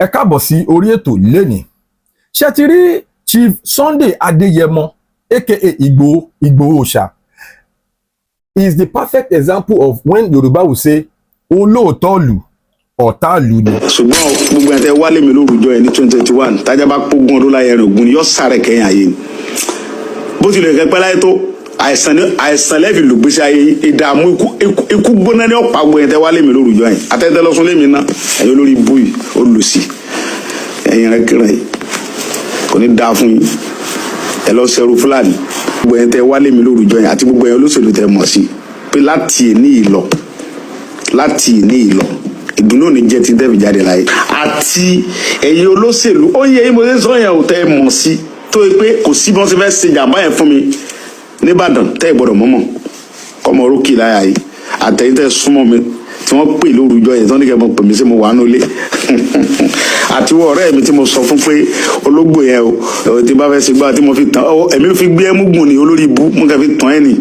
Ẹ káàbọ̀ sí orí ètò lẹ́nìí. Ṣé ti rí Chief Sunday Adeyemo aka Igboho Òòṣà is the perfect example of when Yoruba will say olóòótọ́ lù ọ̀tá lù ni. Ṣùgbọ́n gbogbo ẹ̀ tẹ́ wálé mi lórúkọ ẹ̀ ní 2021 tájà bá pógun ọdún láyé rẹ̀ ògùn ni yóò sáré kẹ́yìn ayé ni. Bó tilẹ̀ kẹ́pẹ́ láyé tó àìsàn lẹ́fì lùgbésí ayé ìdààmú ikú gbóná ní ọ̀pá gbogbo ẹ̀ tẹ́ wálé mi lórúkọ ẹ̀ àtẹ́tẹ́ lọ́sùn lémi náà ẹ̀yọ́ lórí búyì olùsí ẹ̀yìn rẹ̀ kìrẹ̀ yìí kò ní dáa fún yín ẹ lọ sẹ́rù Fúlàní gbogbo ẹ̀ tẹ́ wálé mi lórúkọ ẹ̀ àti gbogbo ẹ̀ olóṣèlú tẹ́ mọ̀ sí pé láti èní ìlọ ìdùnnú ní jẹ́ ti dẹ́bi jáde láyé àti ẹ̀yin olóṣèlú ó yẹ mo ṣe sọ yẹn ò tẹ́ mọ̀ sí tó yẹ pé kò sí bí wọ́n ti fẹ́ ṣe jàmbá yẹn fún mi nìbàdàn tẹ́ ìgbọ́dọ̀ mọ́mọ́ kọ́mọ orókì láyà yìí àtẹ̀yìn tẹ́ súnmọ́ mi tí wọ́n pè lórúkọ yẹn tí wọ́n ní kẹ́ mọ̀ pè mí sí mo wà nulẹ̀ àti wọ́n ọ̀rẹ́ mi tí mo sọ fún pé ológbò yẹn o tí bá fẹ́ ṣe gbá tí mo fi tàn ẹ̀mí fi gbé ẹmúgùn ní olórí ibú mo kẹ́ fi tàn ẹ́ nì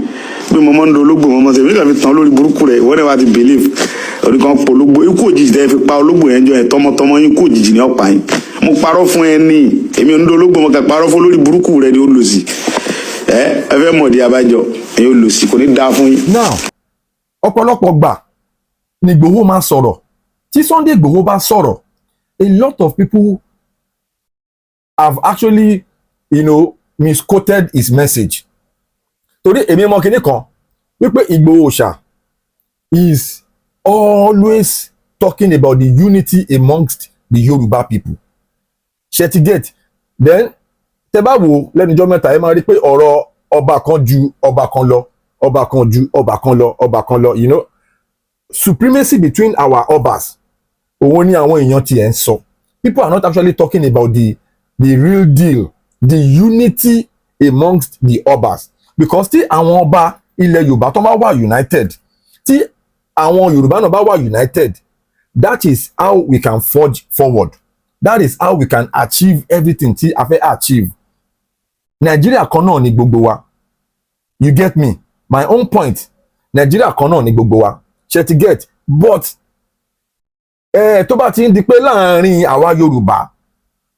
bí mo máa ń do ológbò mo máa ń ṣe èmi kẹ́ fi tàn olórí burúkú rẹ̀ ìwọ́n náà wá ti believe oníkan polówó ikú òjijì tẹ́ fi pa ológbò yẹn jọ ẹ̀ tọmọtọmọ yín ikú òjijì ní ọ̀pá yín mo parọ́ fún ẹ ní èmi ò ń do ológbò mo kẹ́ parọ́ fún olórí burúkú rẹ̀ ni ó lò sí ẹ fẹ́ mọ̀dí abájọ èyí ó lò sí kò ní dáa fún yín. Now ọ̀pọ̀lọpọ̀ gbà ni Igboho máa sọ̀rọ̀ tí Sunday Igboho bá sọ̀rọ̀ a lot of people have actually misquoted his message torí èmi mọ̀ kíní kan wípé Igboho Òòṣà is always talking about the unity amongst the Yoruba people. Ṣẹ́tìgẹ́tì then tẹ́ bá wò lẹ́nujọ́ mẹ́ta ẹ máa rí pé ọ̀rọ̀ ọba kan ju ọba kan lọ ọba kan ju ọba kan lọ ọba kan lọ supremacy between our obas òun ni àwọn èèyàn tiẹ̀ ń sọ. People are not actually talking about the real deal, the unity amongst the obas, because tí àwọn ọba ilẹ̀ Yorùbá tó bá wà united tí àwọn Yorùbá náà bá wà united, that is how we can forge forward, that is how we can achieve everything tí a fẹ́ achieve. Nàìjíríà kan náà ni gbogbo wa, you get me, my own point, Nàìjíríà kan náà ni gbogbo wa ṣe ti get, but tó bá ti ń di pé láàrin àwa Yorùbá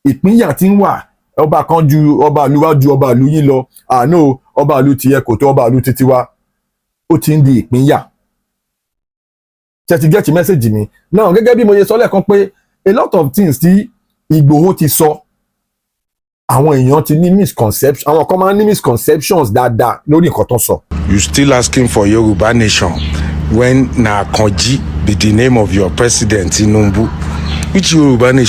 ìpínyà ti ń wà, ọba kan ju ọba ìlú wa ju ọba ìlú yín lọ, àánú ọba ìlú tiẹ̀ kò tó ọba ìlú títí wa, ó ti ń di ìpínyà. Ṣé ti get message mi now? Gẹ́gẹ́ bí mo ṣe sọ lẹ́ẹ̀kan pé a lot of things tí Igboho ti sọ àwọn èèyàn ti ní misconception, àwọn kan máa ń ní misconceptions dáadáa lórí nǹkan tó sọ. You still asking for Yoruba nation when na Akanji be the name of your president Tinubu? Which Yoruba nation